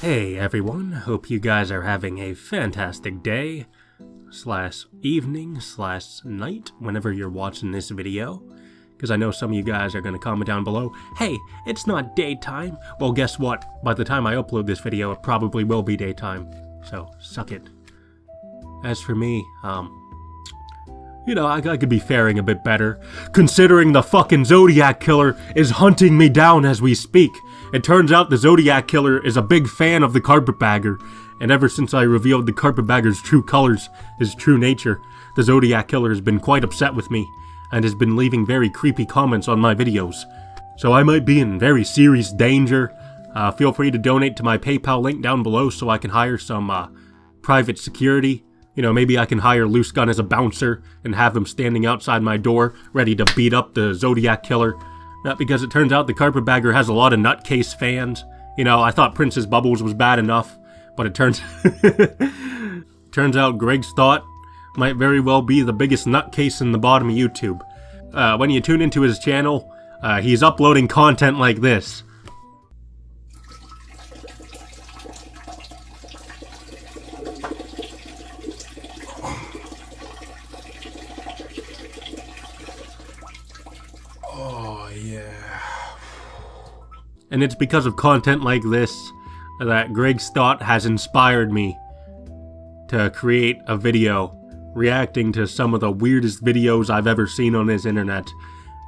Hey everyone, hope you guys are having a fantastic day, / evening, / night, whenever you're watching this video. Because I know some of you guys are going to comment down below, hey, it's not daytime. Well, guess what? By the time I upload this video, it probably will be daytime. So, suck it. As for me, I could be faring a bit better, considering the fucking Zodiac Killer is hunting me down as we speak. It turns out the Zodiac Killer is a big fan of the Carpetbagger, and ever since I revealed the Carpetbagger's true colors, his true nature, the Zodiac Killer has been quite upset with me, and has been leaving very creepy comments on my videos. So I might be in very serious danger. Feel free to donate to my PayPal link down below so I can hire some private security. Maybe I can hire Loose Gun as a bouncer and have him standing outside my door, ready to beat up the Zodiac Killer. Not because it turns out the Carpetbagger has a lot of nutcase fans. I thought Princess Bubbles was bad enough, but it turns out Greig Stott might very well be the biggest nutcase in the bottom of YouTube. When you tune into his channel, he's uploading content like this. Oh, yeah. And it's because of content like this that Greig Stott has inspired me to create a video reacting to some of the weirdest videos I've ever seen on this internet.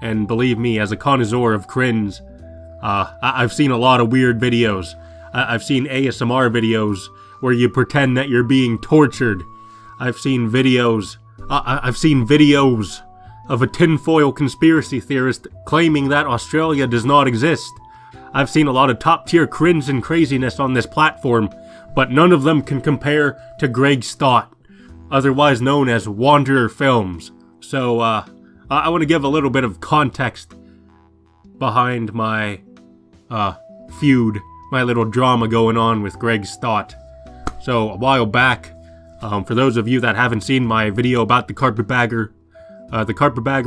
And believe me, as a connoisseur of cringe, I've seen a lot of weird videos. I've seen ASMR videos where you pretend that you're being tortured. I've seen videos of a tinfoil conspiracy theorist claiming that Australia does not exist. I've seen a lot of top-tier cringe and craziness on this platform, but none of them can compare to Greig Stott, otherwise known as Wanderer Films. So, I want to give a little bit of context behind my feud, my little drama going on with Greig Stott. So, a while back, for those of you that haven't seen my video about the Carpetbagger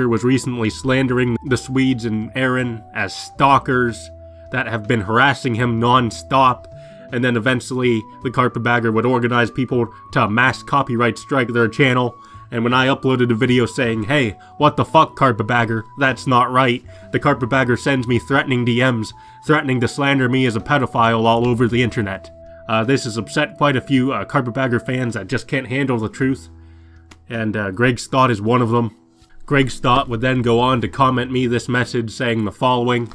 was recently slandering the Swedes and Aaron as stalkers that have been harassing him non-stop, and then eventually the Carpetbagger would organize people to mass copyright strike their channel, and when I uploaded a video saying, hey, what the fuck, Carpetbagger, that's not right, the Carpetbagger sends me threatening DMs, threatening to slander me as a pedophile all over the internet. This has upset quite a few Carpetbagger fans that just can't handle the truth, and Greig Stott is one of them. Greig Stott would then go on to comment me this message saying the following: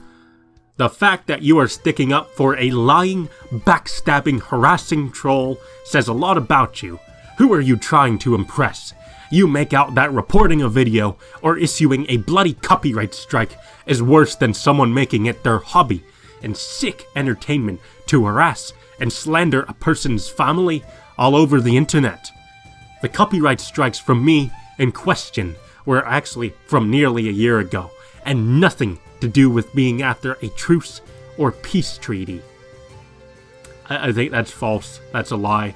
the fact that you are sticking up for a lying, backstabbing, harassing troll says a lot about you. Who are you trying to impress? You make out that reporting a video or issuing a bloody copyright strike is worse than someone making it their hobby and sick entertainment to harass and slander a person's family all over the internet. The copyright strikes from me in question were actually from nearly a year ago, and nothing to do with being after a truce or peace treaty. I think that's false. That's a lie.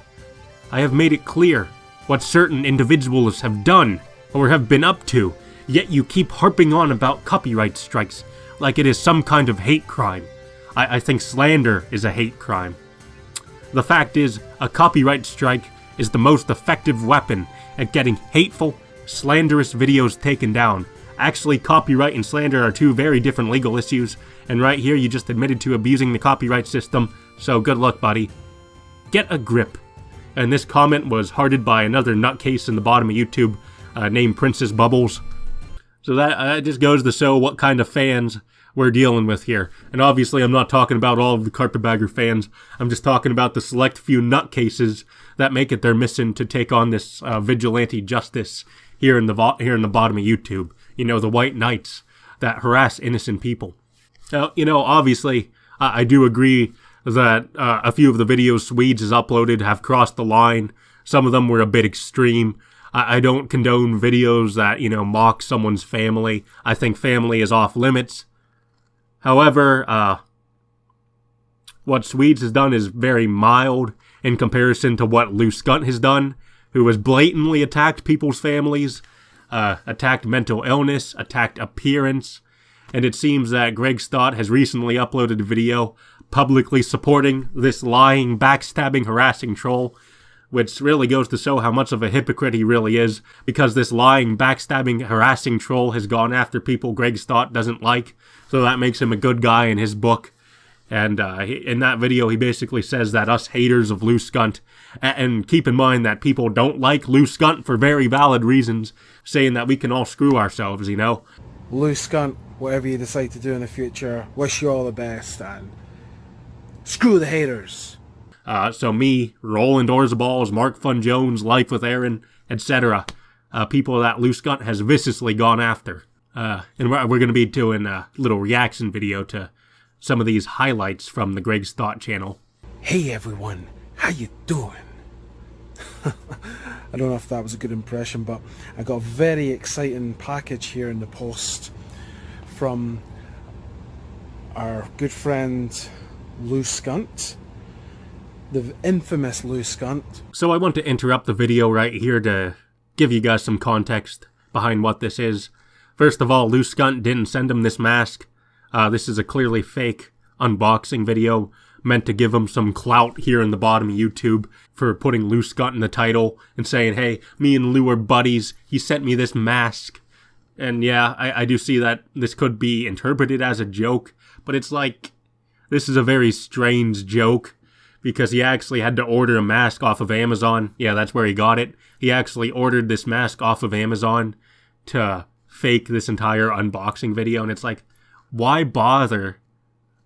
I have made it clear what certain individuals have done or have been up to, yet you keep harping on about copyright strikes like it is some kind of hate crime. I think slander is a hate crime. The fact is, a copyright strike is the most effective weapon at getting hateful, slanderous videos taken down. Actually, copyright and slander are two very different legal issues, and right here you just admitted to abusing the copyright system, so good luck, buddy. Get a grip. And this comment was hearted by another nutcase in the bottom of YouTube named Princess Bubbles. So that just goes to show what kind of fans we're dealing with here. And obviously I'm not talking about all of the Carpetbagger fans, I'm just talking about the select few nutcases that make it their mission to take on this vigilante justice here in the bottom of YouTube. The white knights that harass innocent people. Now, obviously, I do agree that a few of the videos Swedes has uploaded have crossed the line. Some of them were a bit extreme. I don't condone videos that, mock someone's family. I think family is off limits. However, what Swedes has done is very mild in comparison to what Loose Gun has done, who has blatantly attacked people's families, attacked mental illness, attacked appearance, and it seems that Greig Stott has recently uploaded a video publicly supporting this lying, backstabbing, harassing troll, which really goes to show how much of a hypocrite he really is, because this lying, backstabbing, harassing troll has gone after people Greig Stott doesn't like, so that makes him a good guy in his book. And in that video, he basically says that us haters of Loose Skunt, and keep in mind that people don't like Loose Skunt for very valid reasons, saying that we can all screw ourselves, you know? Loose Skunt, whatever you decide to do in the future, wish you all the best, and screw the haters. So me, Roland Orzaballs, Mark Fun Jones, Life with Aaron, etc. People that Loose Skunt has viciously gone after. And we're going to be doing a little reaction video to some of these highlights from the Greig Stott channel. Hey everyone, how you doing? I don't know if that was a good impression, but I got a very exciting package here in the post from our good friend Loose Skunt, the infamous Loose Skunt. So I want to interrupt the video right here to give you guys some context behind what this is. First of all, Loose Skunt didn't send him this mask. This is a clearly fake unboxing video meant to give him some clout here in the bottom of YouTube for putting Loose Skunt in the title and saying, hey, me and Lou are buddies. He sent me this mask. And yeah, I do see that this could be interpreted as a joke, but it's like, this is a very strange joke because he actually had to order a mask off of Amazon. Yeah, that's where he got it. He actually ordered this mask off of Amazon to fake this entire unboxing video, and it's like, why bother?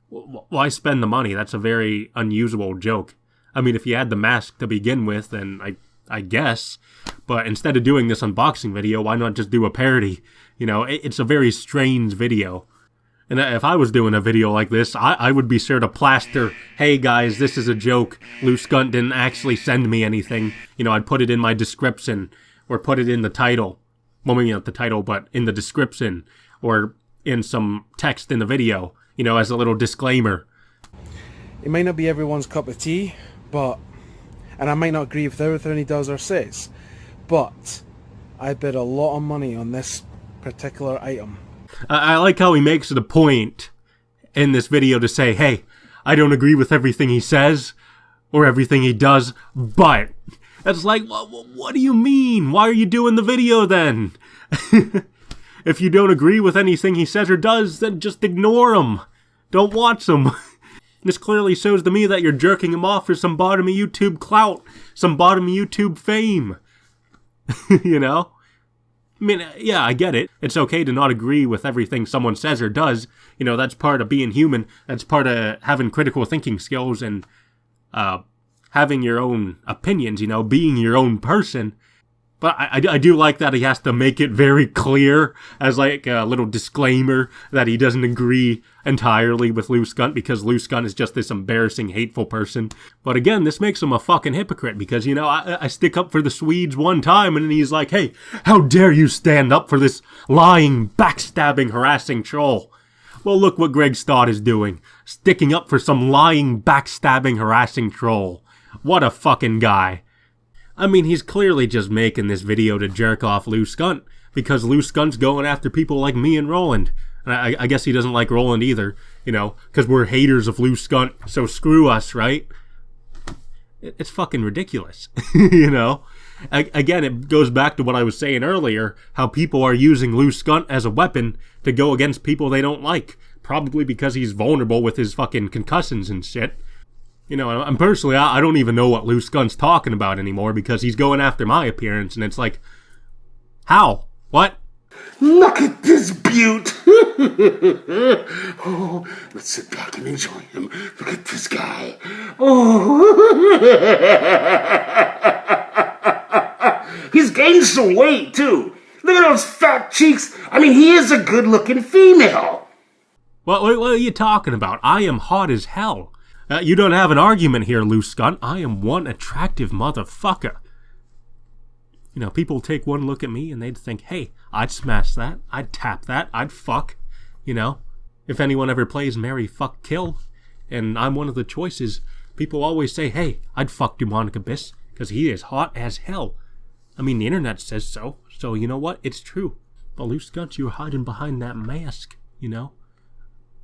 Why spend the money? That's a very unusual joke. I mean, if you had the mask to begin with, then I guess. But instead of doing this unboxing video, why not just do a parody? You know, it's a very strange video. And if I was doing a video like this, I would be sure to plaster, hey guys, this is a joke. Loose Skunt didn't actually send me anything. You know, I'd put it in my description, or put it in the title. Well, maybe not the title, but in the description, or in some text in the video, you know, as a little disclaimer. It might not be everyone's cup of tea, but, and I might not agree with everything he does or says, but I bet a lot of money on this particular item. I like how he makes it a point in this video to say, hey, I don't agree with everything he says or everything he does, but that's like, what do you mean? Why are you doing the video then? If you don't agree with anything he says or does, then just ignore him. Don't watch him. This clearly shows to me that you're jerking him off for some bottom of YouTube clout, some bottom of YouTube fame. You know? I mean, yeah, I get it. It's okay to not agree with everything someone says or does. You know, that's part of being human. That's part of having critical thinking skills and having your own opinions, you know, being your own person. But I do like that he has to make it very clear as like a little disclaimer that he doesn't agree entirely with Loose Skunt because Loose Skunt is just this embarrassing, hateful person. But again, this makes him a fucking hypocrite because, you know, I stick up for the Swedes one time and then he's like, hey, how dare you stand up for this lying, backstabbing, harassing troll? Well, look what Greig Stott is doing. Sticking up for some lying, backstabbing, harassing troll. What a fucking guy. I mean, he's clearly just making this video to jerk off Loose Skunt, because Loose Skunt's going after people like me and Roland. And I guess he doesn't like Roland either, you know, because we're haters of Loose Skunt, so screw us, right? It's fucking ridiculous, you know? Again, it goes back to what I was saying earlier, how people are using Loose Skunt as a weapon to go against people they don't like, probably because he's vulnerable with his fucking concussions and shit. You know, and personally, I don't even know what Loose Skunt's talking about anymore because he's going after my appearance, and it's like, how? What? Look at this beaut! Oh, let's sit back and enjoy him. Look at this guy. Oh, he's gained some weight too. Look at those fat cheeks. I mean, he is a good-looking female. What are you talking about? I am hot as hell. You don't have an argument here, Loose Skunt. I am one attractive motherfucker. You know, people take one look at me and they'd think, hey, I'd smash that, I'd tap that, I'd fuck. You know, if anyone ever plays Marry, Fuck, Kill, and I'm one of the choices, people always say, hey, I'd fuck Dewmonic Abyss, because he is hot as hell. I mean, the internet says so, so you know what? It's true. But Loose Skunt, you're hiding behind that mask, you know?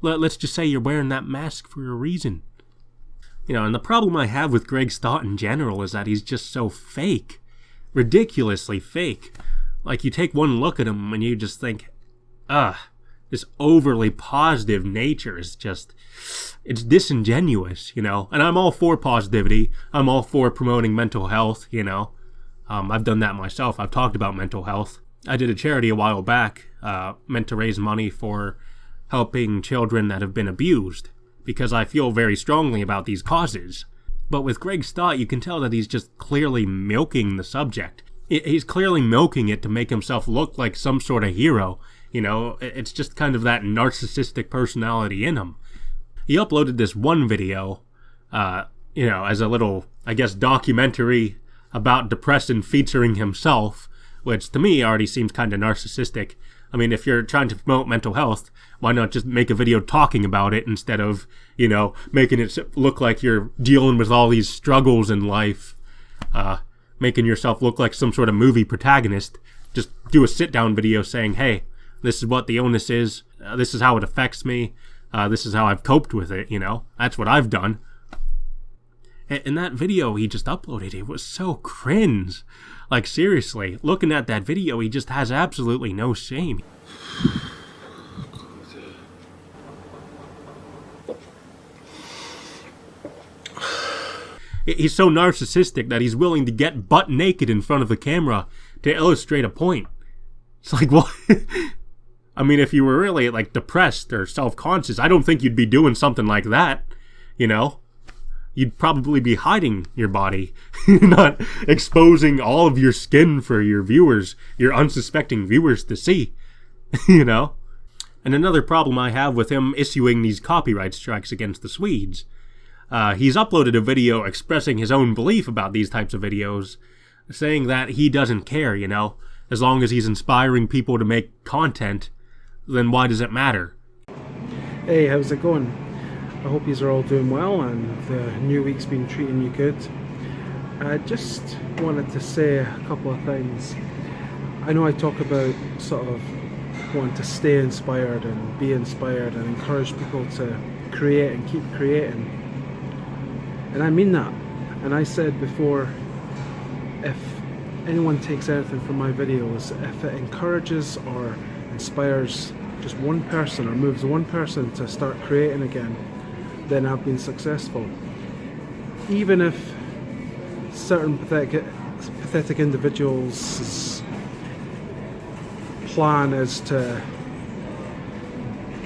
Let's just say you're wearing that mask for a reason. You know, and the problem I have with Greig Stott in general is that he's just so fake. Ridiculously fake. Like, you take one look at him and you just think, this overly positive nature is just, it's disingenuous, you know? And I'm all for positivity. I'm all for promoting mental health, you know? I've done that myself. I've talked about mental health. I did a charity a while back, meant to raise money for helping children that have been abused, because I feel very strongly about these causes. But with Greig Stott, you can tell that he's just clearly milking the subject. He's clearly milking it to make himself look like some sort of hero. You know, it's just kind of that narcissistic personality in him. He uploaded this one video, you know, as a little, I guess, documentary about depression featuring himself, which to me already seems kind of narcissistic. I mean, if you're trying to promote mental health, why not just make a video talking about it instead of, you know, making it look like you're dealing with all these struggles in life, making yourself look like some sort of movie protagonist. Just do a sit-down video saying, hey, this is what the illness is, this is how it affects me, this is how I've coped with it, you know? That's what I've done. And that video he just uploaded, it was so cringe. Like, seriously, looking at that video, he just has absolutely no shame. He's so narcissistic that he's willing to get butt naked in front of the camera to illustrate a point. It's like, what? I mean, if you were really, like, depressed or self-conscious, I don't think you'd be doing something like that, you know? You'd probably be hiding your body, not exposing all of your skin for your viewers, your unsuspecting viewers to see, you know? And another problem I have with him issuing these copyright strikes against the Swedes, he's uploaded a video expressing his own belief about these types of videos, saying that he doesn't care, you know? As long as he's inspiring people to make content, then why does it matter? Hey, how's it going? I hope you are all doing well and the new week's been treating you good. I just wanted to say a couple of things. I know I talk about sort of wanting to stay inspired and be inspired and encourage people to create and keep creating. And I mean that. And I said before, if anyone takes anything from my videos, if it encourages or inspires just one person or moves one person to start creating again, then I've been successful. Even if certain pathetic individuals' plan is to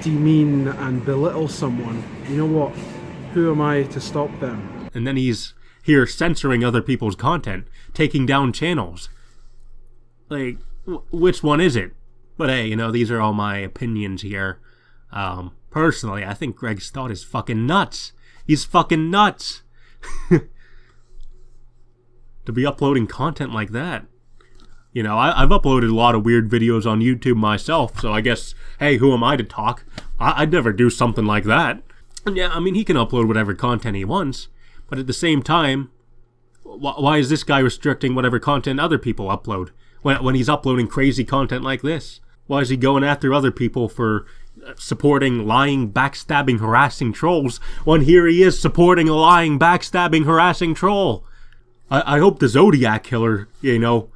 demean and belittle someone, you know what? Who am I to stop them? And then he's here censoring other people's content, taking down channels. Like, which one is it? But hey, you know, these are all my opinions here. Personally, I think Greig Stott is fucking nuts. He's fucking nuts. To be uploading content like that. You know, I've uploaded a lot of weird videos on YouTube myself, so I guess, hey, who am I to talk? I'd never do something like that. And yeah, I mean, he can upload whatever content he wants, but at the same time, why is this guy restricting whatever content other people upload when he's uploading crazy content like this? Why is he going after other people for supporting lying, backstabbing, harassing trolls when here he is supporting a lying, backstabbing, harassing troll? I hope the Zodiac Killer, you know,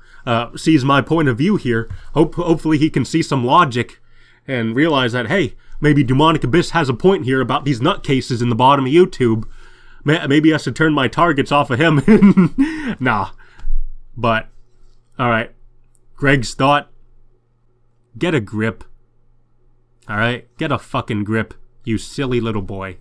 sees my point of view here. Hopefully he can see some logic and realize that, hey, maybe Dewmonic Abyss has a point here about these nutcases in the bottom of YouTube. Maybe I should turn my targets off of him. Nah. But, alright. Greig Stott, get a grip. Alright? Get a fucking grip, you silly little boy.